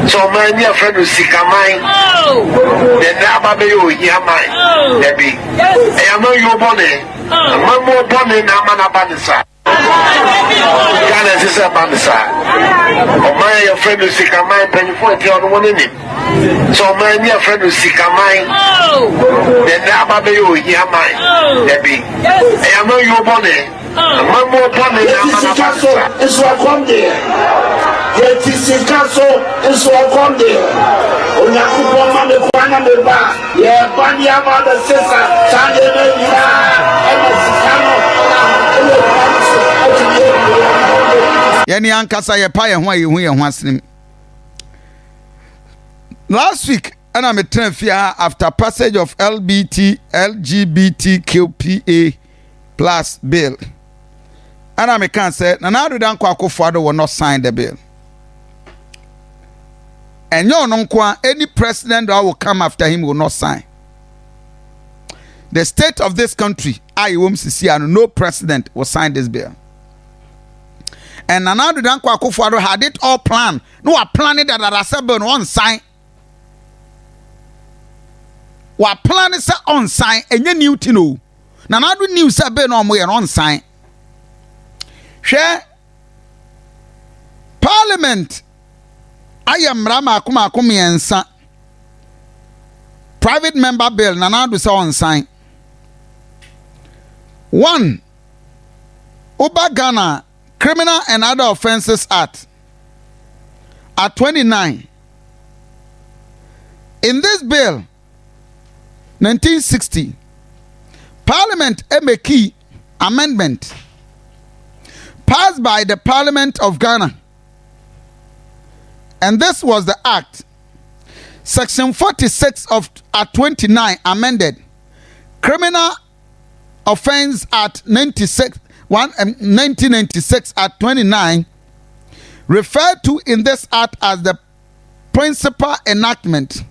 So my dear friend will seek a mind. Then never be you hear mine. Debbie, I know you bonnet. One more bonnet, Namana Banisa. Ghana is a Banisa. Oh, my friend will seek a mind, penny 40 on one in him. So my dear friend will seek a mind. Then never be you hear mine. Debbie, I know you bonnet. One more bonnet, Namana Banisa. It's what come there. Yet is in castle, it's what come there. Onakupo mame kwana meba. Yeah, Banya mother sister, Sunday Mania, Yeni ankasa ye pa ye ho aye hu ye ho asem. Last week ana me trafia after passage of LGBTQPA plus bill. Ana me can say na na do dan kwa Akufo-Addo will not sign the bill. And any president that will come after him will not sign. The state of this country, no president will sign this bill. And Nana Dankwa Akufo-Addo had it all planned. No, I planned it that I said on sign. We plan it on sign and you knew to know. Nana do news said no more on sign. Share Parliament. I am Rama Kumiensa. Private member bill, Nana do so on sign. 1. Uba Ghana Criminal and Other Offences Act at 29. In this bill, 1960, Parliament made a key amendment passed by the Parliament of Ghana. And this was the act. Section 46 of at 29 amended Criminal Offense Act 1996 at 29 referred to in this act as the principal enactment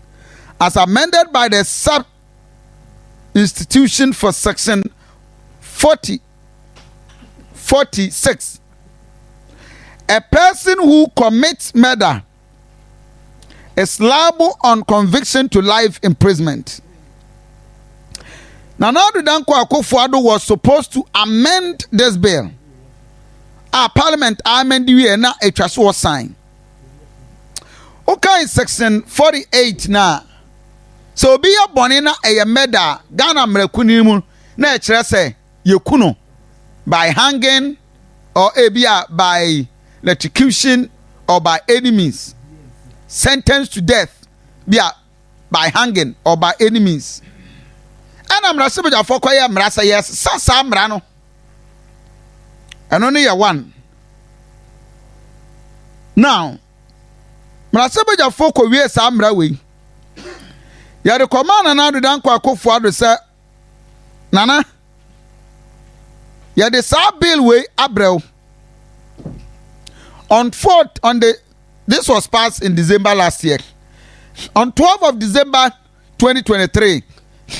as amended by the sub-institution for section 46. A person who commits murder is liable on conviction to life imprisonment. Nana Dankwa Akufo-Addo was supposed to amend this bill. Our parliament amended it and now it was signed. Okay, section 48 now. So be a bonina a murder Ghana mrekunimu na echere say yekuno by hanging or by electrocution or by enemies. Sentenced to death by hanging or by enemies. And I'm not sure for Koya Mrasa, yes, Sam Brano. And only a one. Now, Mrasabaja Foko, yes, I'm Rawi. You are the commander now to Dankwa Akufo-Addo say, Nana, you are the sub bill way, Abreu. This was passed in December last year. On 12th of December 2023,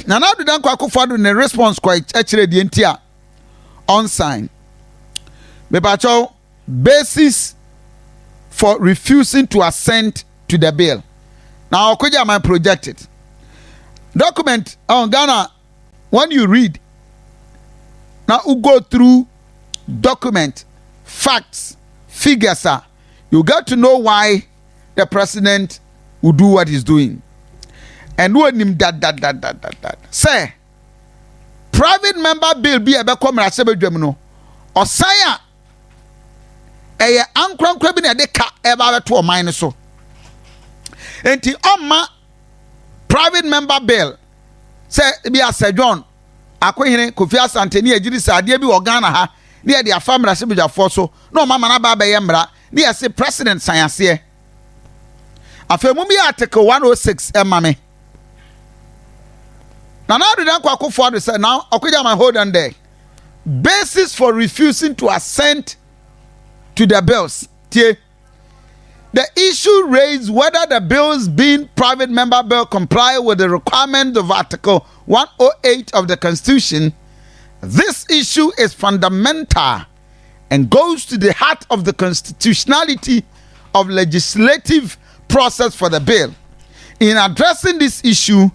Nana Dankwa Akufo-Addo in a response quite actually the entire unsigned. Mepacho basis for refusing to assent to the bill. Now, Okuja might project it. Document on Ghana, when you read, now you go through document, facts, figures, you get to know why the president will do what he's doing. And when him that. Say, private member bill be a become a sebedwemno. Or saya a ankran kwabina de ka eba to mine so. Enti oma private member bill say be a Sir John akohene Kofi Asante ni agiri sa ade bi wo Ghana ha ne ye de afamra sebedwafo so no mama na ba ba ye mra ne ye say president science afemu bi article 106 emame Nana Dankwa Akufo-Addo said now Okuja man hold on there. Basis for refusing to assent to the bills. The issue raised whether the bills being private member bill comply with the requirement of Article 108 of the Constitution. This issue is fundamental and goes to the heart of the constitutionality of legislative process for the bill. In addressing this issue,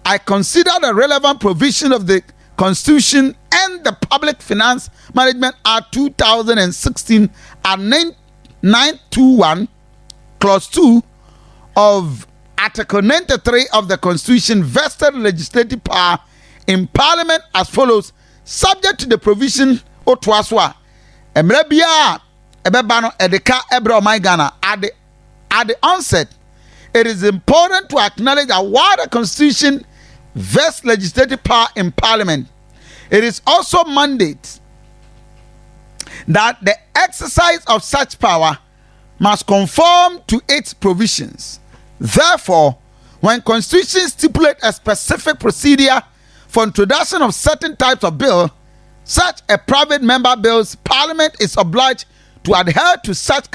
I consider the relevant provision of the Constitution and the Public Finance Management Act 2016 and 921, Clause 2 of Article 93 of the Constitution vested legislative power in Parliament as follows, subject to the provision Otwaswa. Emrebia Ebebano Edeka Ebra Maigana. At the onset, it is important to acknowledge that while the Constitution vests legislative power in Parliament, it is also mandate that the exercise of such power must conform to its provisions. Therefore, when Constitution stipulates a specific procedure for introduction of certain types of bill, such as private member bills, Parliament is obliged to adhere to such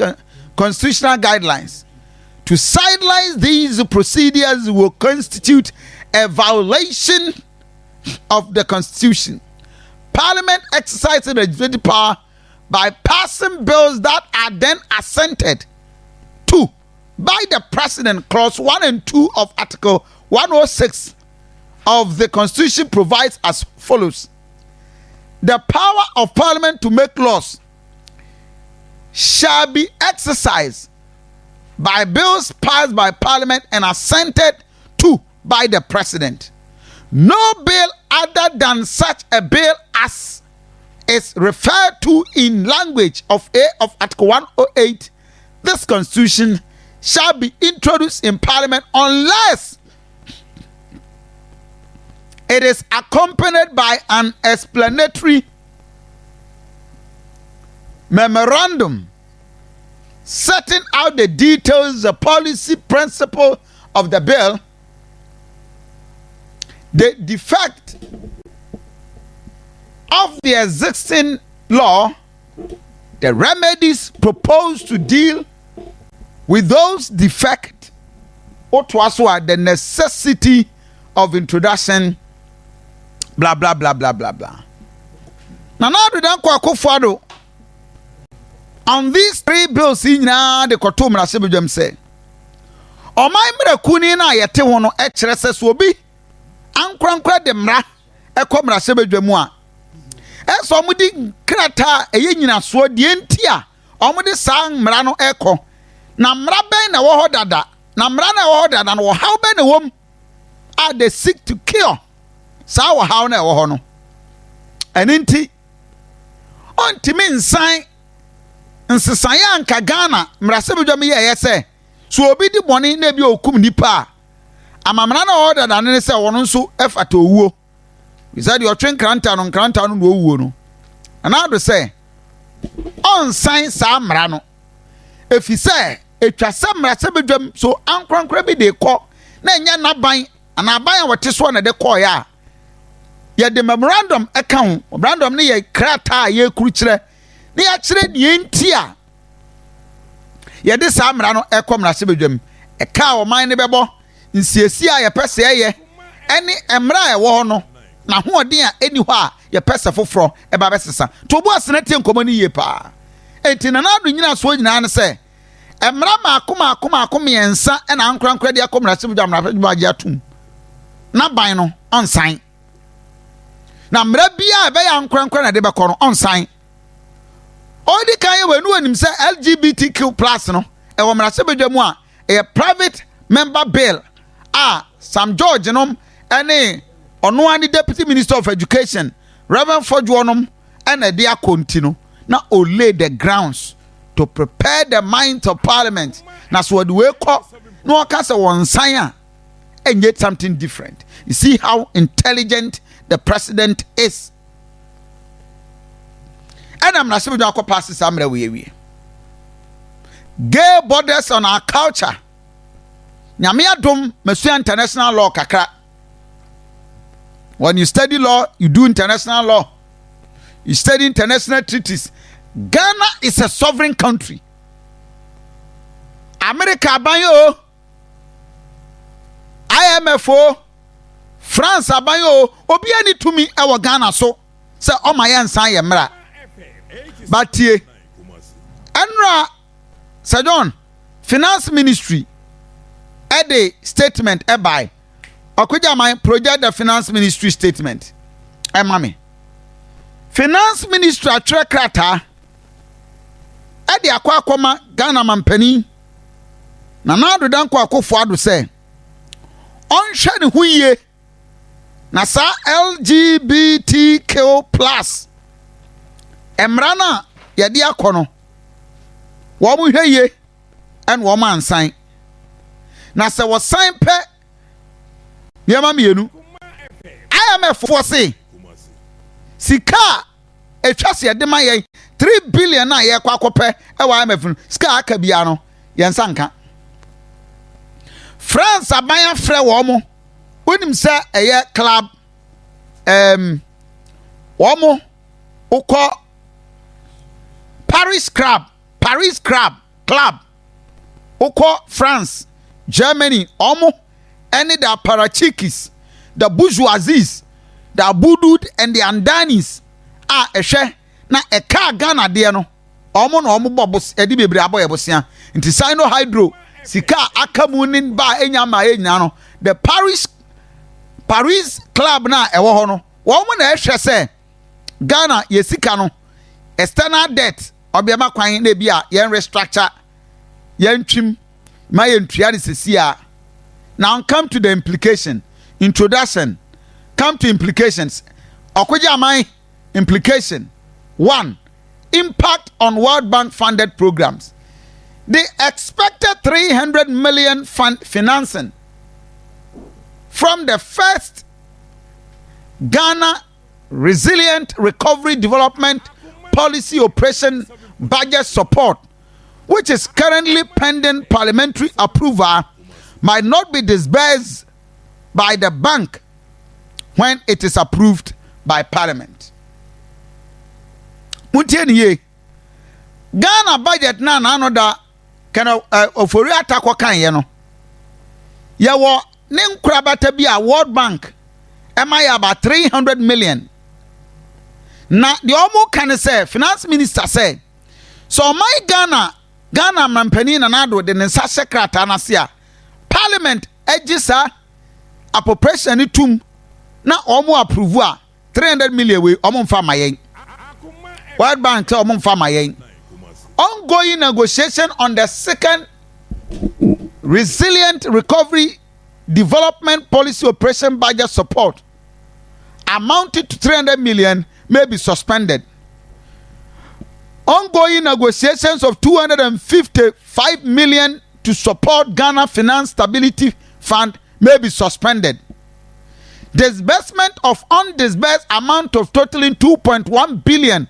constitutional guidelines. To sideline these procedures will constitute a violation of the Constitution. Parliament exercises legislative power by passing bills that are then assented to by the President. Clause 1 and 2 of Article 106 of the Constitution provides as follows. The power of Parliament to make laws shall be exercised by bills passed by Parliament and assented to by the President. No bill other than such a bill as is referred to in language of Article 108 this Constitution shall be introduced in Parliament unless it is accompanied by an explanatory memorandum setting out the details, the policy principle of the bill, the defect of the existing law, the remedies proposed to deal with those defects, or the necessity of introduction, blah blah blah blah blah blah. Now do dan kwa kofado on these three bills in the kotom na sebedwam say o man mra kuni na yete ho no e kire se so obi ankrankra de mra e ko mra sebedwam a e so mudi krata eye nyina so de ntia o mudi sang mra no e ko na mra ben na wo ho dada na mra na wo ho dada no how ben na wom are they seek to kill sa wo how na wo ho no eninti ontimi nsan nsesanya anka Ghana mrasebedwam ye yese so obi di boni na bi okum nipa amamra na wo dada ne se wono nso efata owuo bisa de otwen kranta no no owuo no ana do se onsan sa mra no efise etwa se mrasebedwam so ankrankra bi de kɔ na nya naban ana aban a wote so na de kɔ ya ye de memorandum account memorandum ne ye krata ye kurukire ne ya kire de ntia ye de sa mra no ekɔ mrasebedwam eka o man ne bɛbɔ nsiesi a ye pese ye ene emra e wo no na hoɔden a eni hɔ a ye pese foforo e ba bɛsesa to bo asena tie nkomo ne ye pa enti na ado nyina so nyina ne se emra maako miensa e na ankrankra de akɔ mrasebedwam na agye atum na ban no onsan na mra bia be ya ankrankra na de bɛkɔ no onsan odi kan ye wenu anim se LGBTQ+ no e wo mrasebedwam a a private member bill Sam George nom ene ono ani deputy minister of education Reverend Fojo nom ene dia continue na o lay the grounds to prepare the minds of Parliament na so the way ko no aka se won san a and yet something different. You see how intelligent the president is. And I'm not sure to pass this amre we. Gay borders on our culture. Nyamia dom mesu international law kakra. When you study law, you do international law. You study international treaties. Ghana is a sovereign country. America abanyo, IMF, France abanyo, obi ani tumi ewo Ghana so se o ma ye nsan ye mra. But here, Enra Sir John, Finance Ministry the statement by Okuja my project the finance ministry statement mami finance ministry atwerɛ krataa de akwa Ghana mampani na ado dan kwa akofo ado sɛ ɔnhwɛ ne ho yie na sa LGBTQ+ emra na yɛde akɔ no wɔn mo hwɛ yie ɛna wɔn ansan na sɛ wɔsan pɛ nneɛma mmienu IMF for say sika etwa se de ma yɛn 3 billion na yɛ kɔ akɔpɛ ɛwɔ IMF no sika aka bia no yɛn sanka France abaya frɛ wɔn mo wonim sɛ ɛyɛ club wɔn mo ukɔ Paris club ukɔ France Germany omo any the parachikis the bourgeoisies the abudud and the andanis ehwe na eka Ghana de no omo na omo bobos edi bebre aboye bosia nti sino hydro sika akamunin ba enya ma enya no the Paris club na ewo ho no wo mo na ehwe se Ghana ye sika no external debt obiama kwan na bia yen restructure yen twim ma yen tua de sesia. Now come to the implication. Introduction. Come to implications. Okuja my implication. 1. Impact on World Bank funded programs. The expected 300 million financing from the first Ghana Resilient Recovery Development Policy Operation Budget Support, which is currently pending parliamentary approval, might not be disbursed by the bank when it is approved by parliament. Muntiye Ghana budget na another kind of ofori atakwa kan ye no. Ye wo ne nkurabata bi a World Bank am ya about 300 million. Na the omo kan say finance minister say so my Ghana mampani na nado de nsa secretary na se a Parliament ejisa appropriation tum na omo approve a 300 million we omo mfa mayen World Bank omo mfa mayen ongoing negotiation on the second Resilient Recovery Development Policy Operation Budget Support amounted to 300 million may be suspended. Ongoing negotiations of 255 million to support Ghana Finance Stability Fund may be suspended. Disbursement of undisbursed amount of totaling 2.1 billion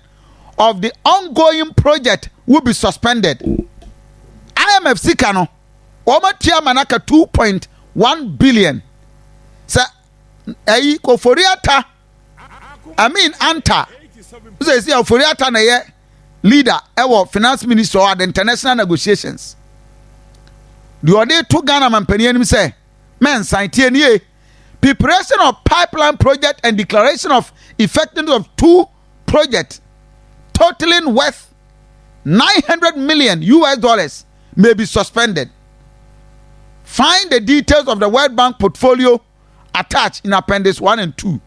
of the ongoing project will be suspended. IMF Sikano, Omatia Manaka 2.1 billion. Sa Koforiata, Anta. Say Koforiata na ye leader ewo finance minister or the international negotiations. The other two Ghana mampani anim say, men sign ye preparation of pipeline project and declaration of effectiveness of 2 projects totaling worth $900 million may be suspended. Find the details of the World Bank portfolio attached in Appendix 1 and 2.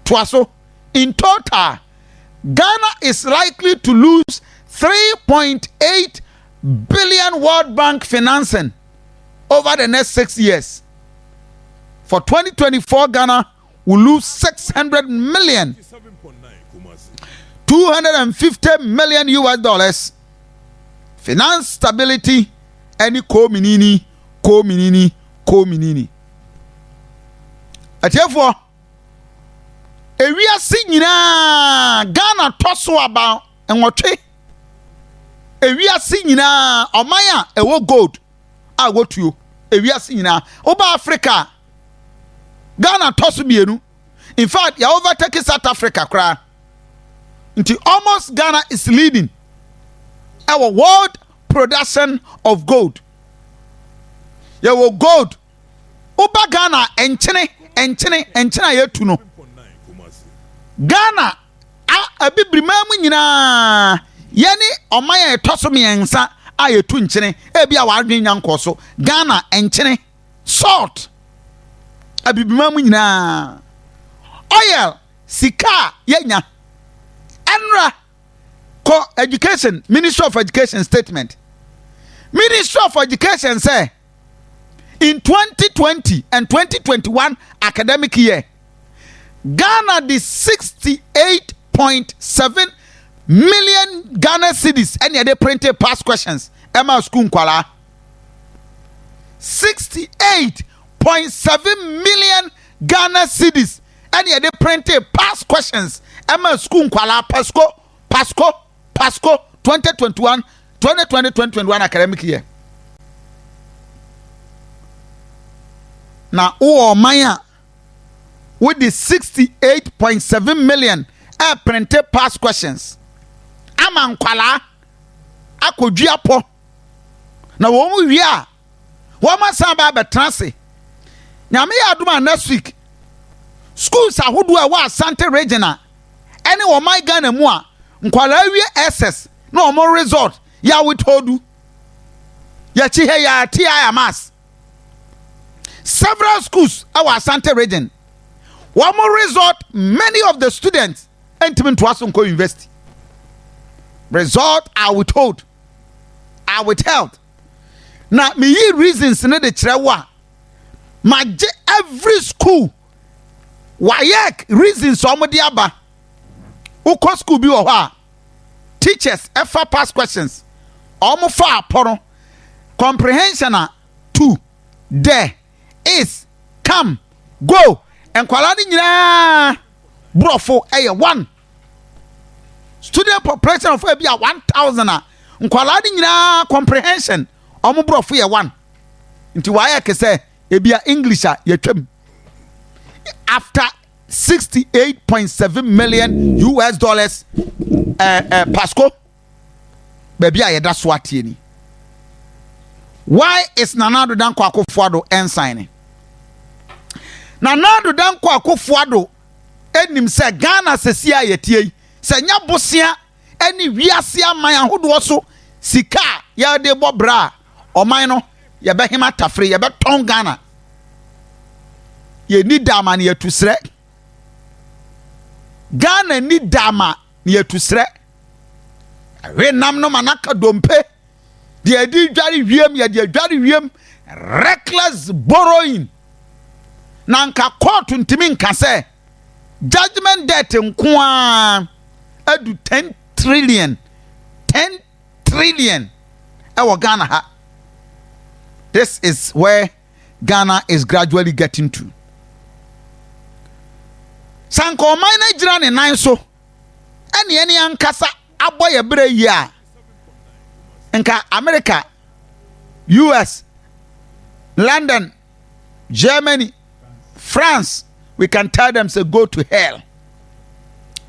Twaso, in total, Ghana is likely to lose 3.8 billion World Bank financing over the next 6 years. For 2024, Ghana will lose 600 million, 250 million finance stability, any co-minini. Therefore, ewiase nyina Ghana toso aba enwotwe ewiase nyina omanya ewo gold a wotuo ewiase nyina oba Africa Ghana toso bienu. In fact, ya overtake South Africa kra. Until almost Ghana is leading our world production of gold. Ya wo gold oba Ghana enchene yetu no. Ghana abibirima mu nyina yeni omaya etoso miensa ayetu nchene ebia wadwen nyankoso Ghana enchene salt abibima mu nyina oil sika yenya enra ko education Ministry of Education statement. Ministry of Education say in 2020 and 2021 academic year Ghana the 68.7 million Ghana cedis and they printed past questions Emma school kwala 68.7 million Ghana cedis and they printed past questions Emma school kwala Pasco 2021 2021 academic year. Now, Maya with the 68.7 million printed past questions. Aman kwala akodua po. Na wo mu wi a wo ma san ba betranse. Nyame ya aduma next week. Schools ahodo a wa Asante regional. Ene wo my Ghana mu a nkwala wi SS na o mo result ya withhold ya chi he ya ti mass. Several schools our Asante region. One more result, many of the students enter to Asonko University. Result are withheld. Now, me reasons in the trewa. Every school. Wayek reasons somebody aba. Uko school bi oha. Teachers ever pass questions. Omo fa poro. Comprehension 2. There is come go. Enkwala ni nyina brofo 1 student population of ebia 1000 enkwala ni nyina comprehension omo brofo 1 nti waya kese ebia English a yetwam after 68.7 million US dollars Pasco baby a yeda so atie ni. Why is Nana Addo Dankwa Akufo-Addo ensigning? Nana Addo Dankwa Akufo-Addo enim se Ghana sesia yetie se nya bosia eni wiase aman ahodo so sika ya de bobra oman no ye behima tafre ye beton Ghana ye ni dama ne yetusre Ghana ni dama ne yetusre we nam no manaka dompe de di dwari wiem ye de dwari wiem reckless borrowing nanka court ntimi nka se judgment debt nkoa adu 10 trillion ewo Ghana ha. This is where Ghana is gradually getting to. Sanko mine jira ne nan so ene ankasa aboye bre yi a nka America, US, London, Germany, France, we can tell them say go to hell.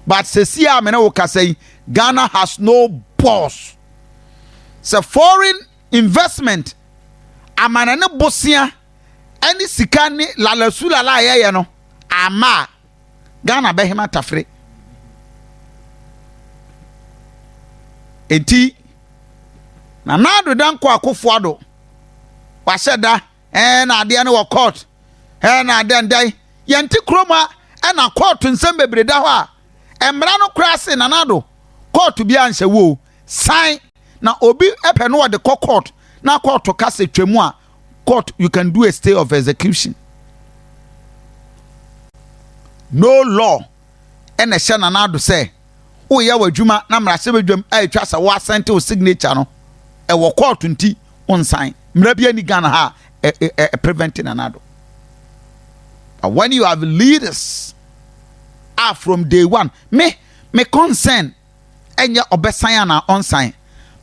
But Sesia Menawaka say Ghana has no boss. So foreign investment amanane bosia any sikani lalasula la ye no ama Ghana behima tafre. Enti Nana Addo Dankwa Akufo-Addo waseda na ade ne wo court na ade ndai yenti kroma na court nsem bebreda ho a emra no krase Nana Addo court bi anhye wo sign na obi epe no de court na court ka se twemu a court you can do a stay of execution. No law ene hye Nana Addo say o ye wadwuma na mra hye bedwam atwa sa wo asante o signature no e wo court nti on sign mra bia ni Ghana ha preventing Nana Addo. But when you have leaders are from day one, me concern enya obesan na on sign,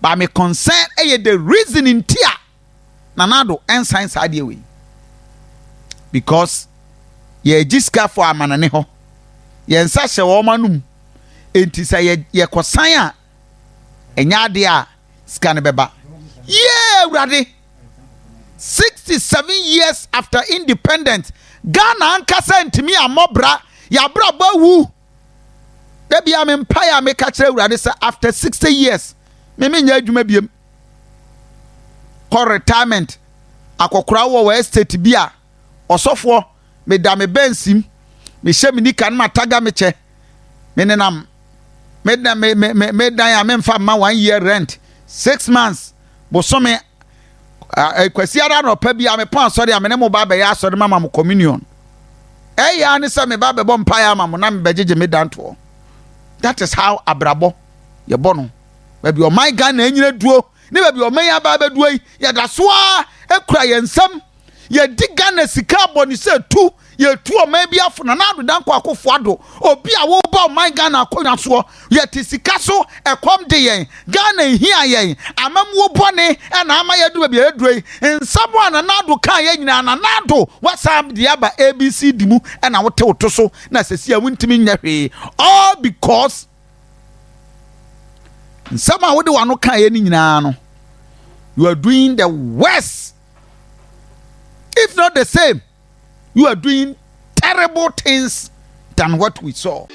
but me concern the reason in tia Nana Addo ensign side way because ye jiska for amanane ho ye nsa hye wo manum enti say ye kosan a enya ade a ska ne beba yeah urade 67 years after independence Ghana ankasa ntimi amobra ya bra bawu debi am empire make kire urade say after 60 years me nya adwuma biem for retirement akokora wo estate bi a osofo me da me bensim me hye me nika na mataga me che me nenam me dan ya me mfa ma 1 year rent 6 months bosome kwasi ara no pa bi a me pon sorry a me ne mo ba be ya sorry mama mo communion ya ne se me ba be bom pa ya mama na me bejeje me danto. That is how abrabo ye bono baby o my God na enyina duo ne baby o man ya ba ba duo ye da so a ekura ye nsam ye diga na sika boni se tu ye tu o man bi afo na ado dan kwa akofo ado obi a wo ba o my God na akonya so ye ti sika so ekom de yen Ghana hia yen amam wo boni na ama ye du baby e duo nsam wa na ado kan ye nyina na ado wasam de aba ABC dimu na wote woto so na sesi a wuntimi nya hwe all because nsama wo de wano kan ye ni nyina no you are doing the worst, if not the same. You are doing terrible things than what we saw.